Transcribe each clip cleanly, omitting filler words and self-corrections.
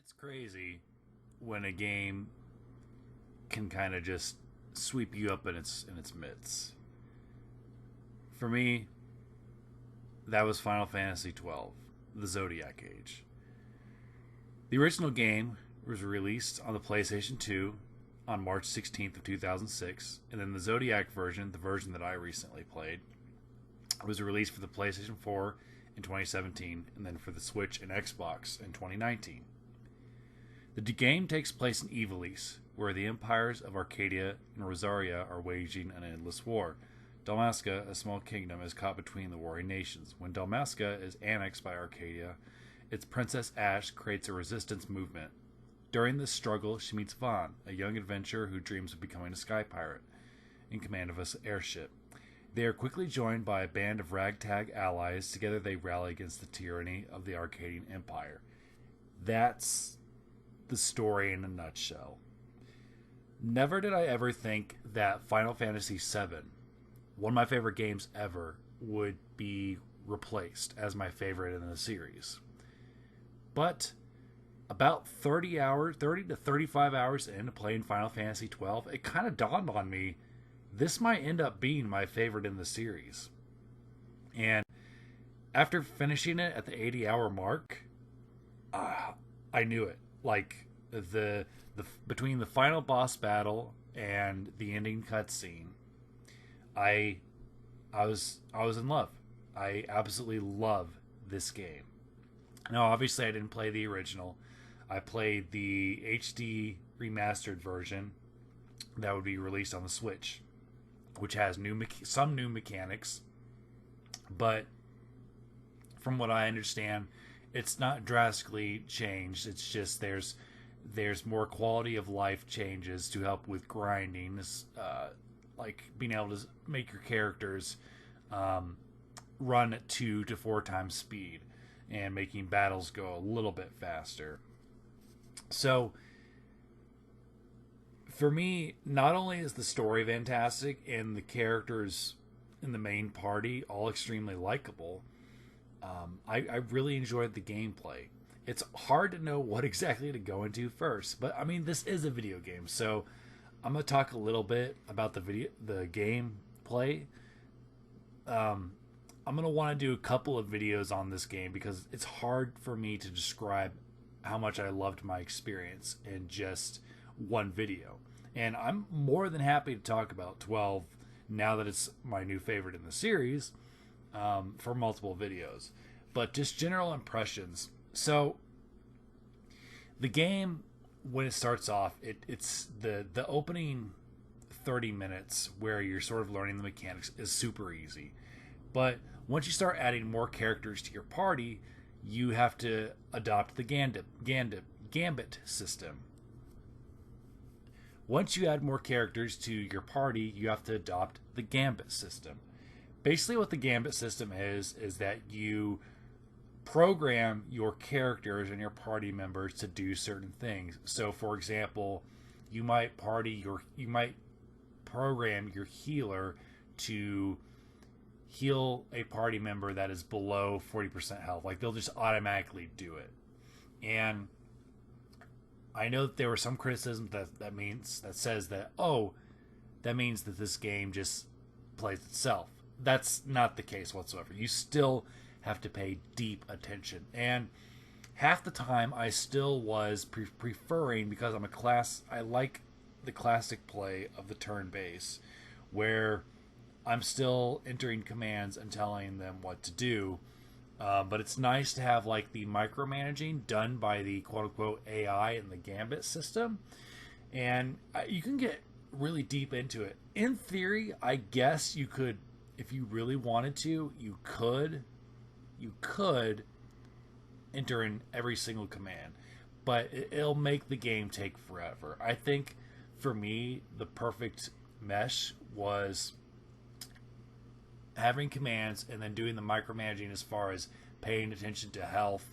It's crazy when a game can kind of just sweep you up in its midst. For me, that was Final Fantasy XII, the Zodiac Age. The original game was released on the PlayStation 2 on March 16th of 2006, and then the Zodiac version, the version that I recently played, was released for the PlayStation 4 in 2017, and then for the Switch and Xbox in 2019. The game takes place in Ivalice, where the empires of Arcadia and Rosaria are waging an endless war. Dalmasca, a small kingdom, is caught between the warring nations. When Dalmasca is annexed by Arcadia, its Princess Ash creates a resistance movement. During this struggle, she meets Vaughn, a young adventurer who dreams of becoming a sky pirate in command of an airship. They are quickly joined by a band of ragtag allies. Together they rally against the tyranny of the Arcadian Empire. That's the story in a nutshell. Never did I ever think that Final Fantasy VII, one of my favorite games ever, would be replaced as my favorite in the series. But about 30 to 35 hours into playing Final Fantasy XII, it kind of dawned on me this might end up being my favorite in the series. And after finishing it at the 80-hour mark, I knew it. Like the between the final boss battle and the ending cutscene, I was in love. I absolutely love this game. Now, obviously, I didn't play the original. I played the HD remastered version that would be released on the Switch, which has some new mechanics, but from what I understand, it's not drastically changed. It's just there's more quality of life changes to help with grinding, like being able to make your characters run at 2 to 4 times speed and making battles go a little bit faster. So for me, not only is the story fantastic and the characters in the main party all extremely likable, I really enjoyed the gameplay. It's hard to know what exactly to go into first, but I mean, this is a video game, so I'm gonna talk a little bit about the gameplay. I'm gonna want to do a couple of videos on this game because it's hard for me to describe how much I loved my experience in just one video. And I'm more than happy to talk about 12 now that it's my new favorite in the series, for multiple videos. But just general impressions. So the game, when it starts off, it's the opening 30 minutes where you're sort of learning the mechanics is super easy. But once you start adding more characters to your party, you have to adopt the gambit system. Once you add more characters to your party, you have to adopt the gambit system. Basically what the gambit system is that you program your characters and your party members to do certain things. So for example, you might program your healer to heal a party member that is below 40% health. Like they'll just automatically do it. And I know that there were some criticism that says that, oh, that means that this game just plays itself. That's not the case whatsoever. You still have to pay deep attention. And half the time I still was preferring, because I like the classic play of the turn base, where I'm still entering commands and telling them what to do. But it's nice to have like the micromanaging done by the quote-unquote AI in the Gambit system. And you can get really deep into it. In theory, I guess you could, if you really wanted to, you could enter in every single command. But it'll make the game take forever. I think for me, the perfect mesh was having commands and then doing the micromanaging as far as paying attention to health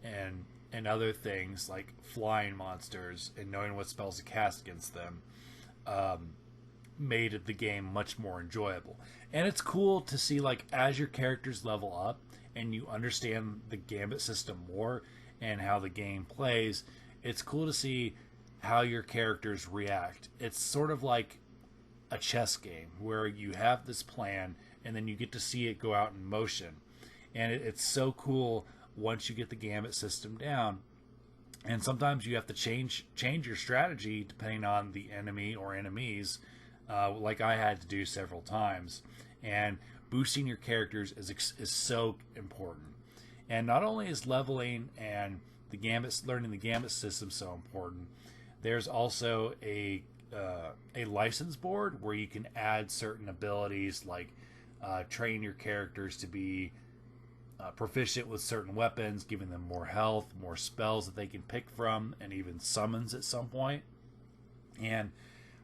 and other things like flying monsters and knowing what spells to cast against them, made the game much more enjoyable. And it's cool to see, like, as your characters level up and you understand the gambit system more and how the game plays, it's cool to see how your characters react. It's sort of like a chess game where you have this plan and then you get to see it go out in motion. And it's so cool once you get the gambit system down. And sometimes you have to change your strategy depending on the enemy or enemies, like I had to do several times. And boosting your characters is so important. And not only is leveling and learning the gambit system so important, there's also a license board where you can add certain abilities, like train your characters to be proficient with certain weapons, giving them more health, more spells that they can pick from, and even summons at some point. And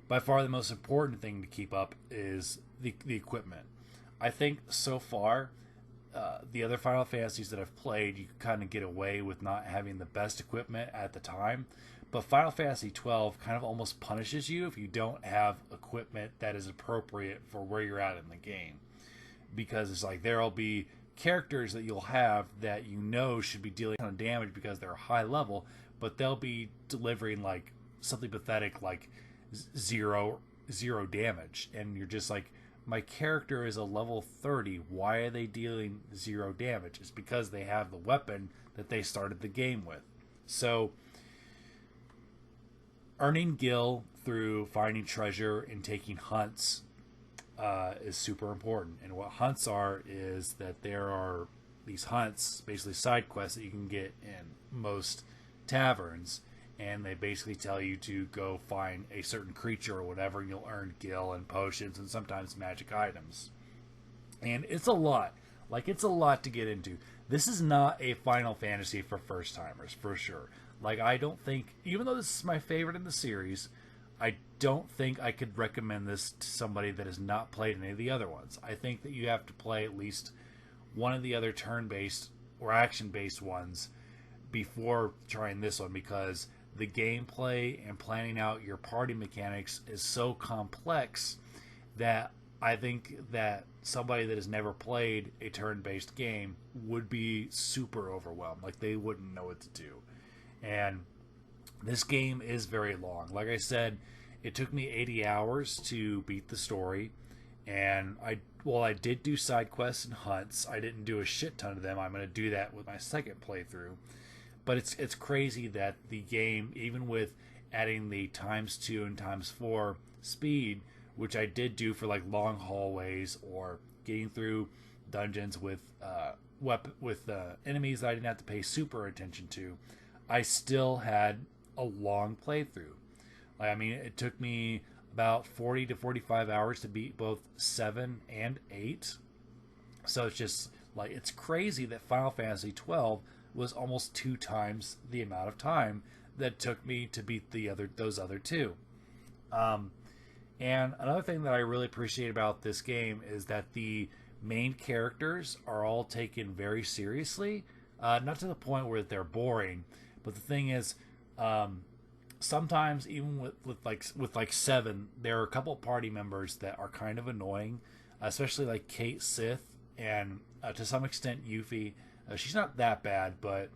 by far the most important thing to keep up is the equipment. I think so far, the other Final Fantasies that I've played, you can kind of get away with not having the best equipment at the time. But Final Fantasy XII kind of almost punishes you if you don't have equipment that is appropriate for where you're at in the game. Because it's like there'll be characters that you'll have that you know should be dealing on damage because they're high level, but they'll be delivering like something pathetic like zero damage. And you're just like, my character is a level 30. Why are they dealing 0 damage? It's because they have the weapon that they started the game with. So earning gil through finding treasure and taking hunts is super important. And what hunts are is that there are these hunts, basically side quests that you can get in most taverns, and they basically tell you to go find a certain creature or whatever, and you'll earn gil and potions and sometimes magic items. And it's a lot. Like, it's a lot to get into. This is not a Final Fantasy for first timers, for sure. Like, I don't think, even though this is my favorite in the series, I don't think I could recommend this to somebody that has not played any of the other ones. I think that you have to play at least one of the other turn-based or action-based ones before trying this one, because the gameplay and planning out your party mechanics is so complex that I think that somebody that has never played a turn-based game would be super overwhelmed. Like, they wouldn't know what to do. And this game is very long. Like I said, it took me 80 hours to beat the story. And I did do side quests and hunts. I didn't do a shit ton of them. I'm going to do that with my second playthrough. But it's crazy that the game, even with adding the ×2 and ×4 speed, which I did do for like long hallways or getting through dungeons with enemies that I didn't have to pay super attention to, I still had a long playthrough. Like, I mean, it took me about 40 to 45 hours to beat both 7 and 8. So it's just like, it's crazy that Final Fantasy 12 was almost 2 times the amount of time that took me to beat those other two. And another thing that I really appreciate about this game is that the main characters are all taken very seriously. Not to the point where they're boring, but the thing is, sometimes even with 7, there are a couple party members that are kind of annoying, especially like Kate Sith and to some extent Yuffie. She's not that bad, but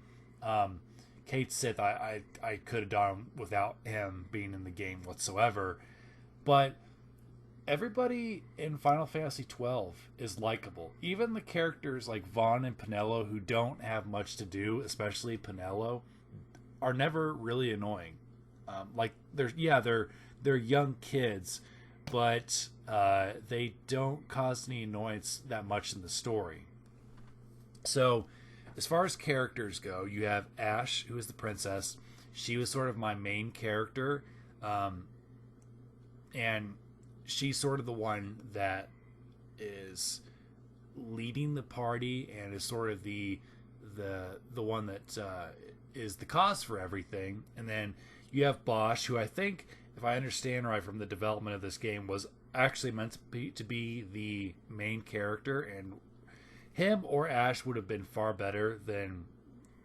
Kate Sith, I could have done without him being in the game whatsoever. But everybody in Final Fantasy XII is likable. Even the characters like Vaughn and Pinello, who don't have much to do, especially Pinello, are never really annoying. They're young kids, but they don't cause any annoyance that much in the story. So, as far as characters go, you have Ash, who is the princess. She was sort of my main character, and she's sort of the one that is leading the party and is sort of the one that is the cause for everything. And then you have Bosch, who I think, if I understand right from the development of this game, was actually meant to be the main character, and him or Ash would have been far better than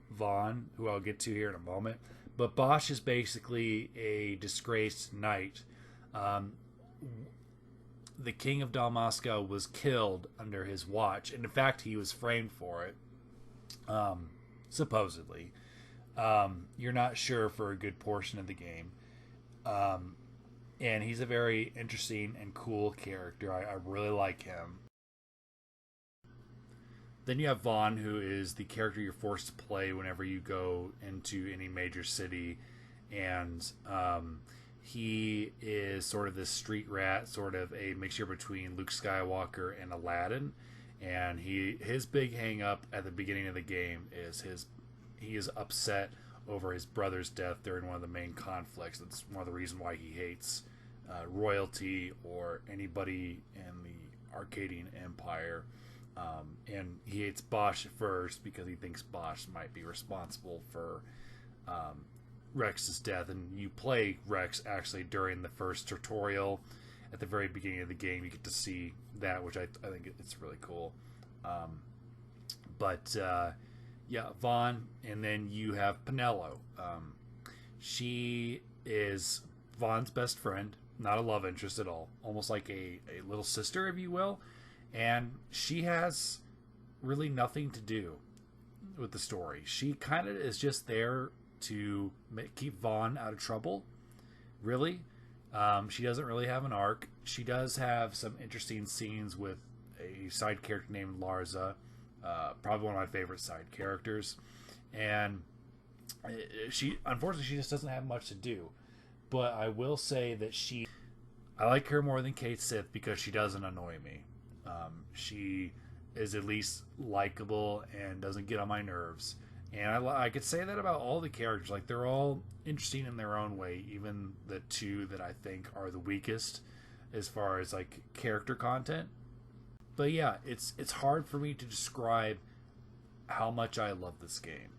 Vaughn, who I'll get to here in a moment. But Bosch is basically a disgraced knight. The king of Dalmasca was killed under his watch, and in fact he was framed for it, supposedly. You're not sure for a good portion of the game. Um, and he's a very interesting and cool character. I really like him. Then you have Vaughn, who is the character you're forced to play whenever you go into any major city, and he is sort of this street rat, sort of a mixture between Luke Skywalker and Aladdin. And his big hang up at the beginning of the game is he is upset over his brother's death during one of the main conflicts. That's one of the reasons why he hates royalty or anybody in the Arcadian Empire. And he hates Bosch at first because he thinks Bosch might be responsible for Rex's death. And you play Rex actually during the first tutorial at the very beginning of the game. You get to see that, which I think it's really cool. Yeah, Vaughn, and then you have Penelo. She is Vaughn's best friend, not a love interest at all, almost like a little sister, if you will. And she has really nothing to do with the story. She kind of is just there to keep Vaughn out of trouble, really. She doesn't really have an arc. She does have some interesting scenes with a side character named Larza, probably one of my favorite side characters. And unfortunately, she just doesn't have much to do. But I will say that I like her more than Kate Sith because she doesn't annoy me. She is at least likable and doesn't get on my nerves. And I could say that about all the characters. Like, they're all interesting in their own way, even the two that I think are the weakest as far as like character content. But yeah, it's hard for me to describe how much I love this game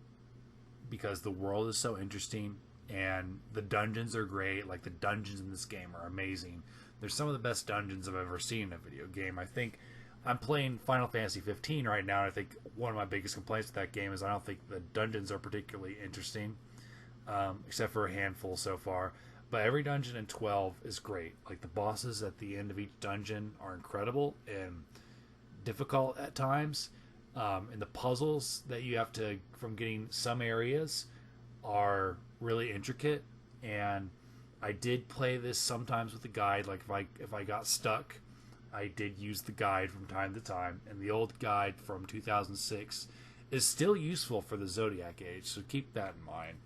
because the world is so interesting and the dungeons are great. Like, the dungeons in this game are amazing. They're some of the best dungeons I've ever seen in a video game. I think I'm playing Final Fantasy 15 right now, and I think one of my biggest complaints with that game is I don't think the dungeons are particularly interesting, except for a handful so far. But every dungeon in 12 is great. Like, the bosses at the end of each dungeon are incredible and difficult at times. And the puzzles that you have to, from getting some areas, are really intricate. And I did play this sometimes with a guide. Like, if I got stuck, I did use the guide from time to time. And the old guide from 2006 is still useful for the Zodiac Age, so keep that in mind.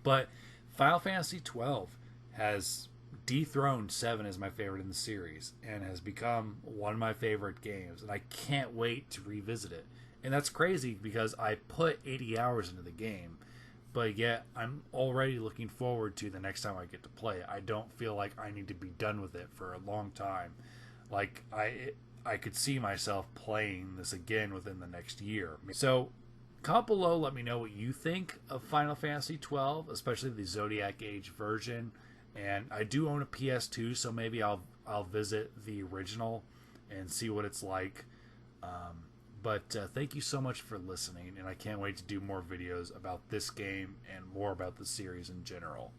But Final Fantasy 12 has dethroned 7 as my favorite in the series and has become one of my favorite games, and I can't wait to revisit it. And that's crazy because I put 80 hours into the game, but yet I'm already looking forward to the next time I get to play it. I don't feel like I need to be done with it for a long time. Like, I could see myself playing this again within the next year. So comment below, let me know what you think of Final Fantasy 12, especially the Zodiac Age version. And I do own a PS2, so maybe I'll visit the original and see what it's like. But thank you so much for listening, and I can't wait to do more videos about this game and more about the series in general.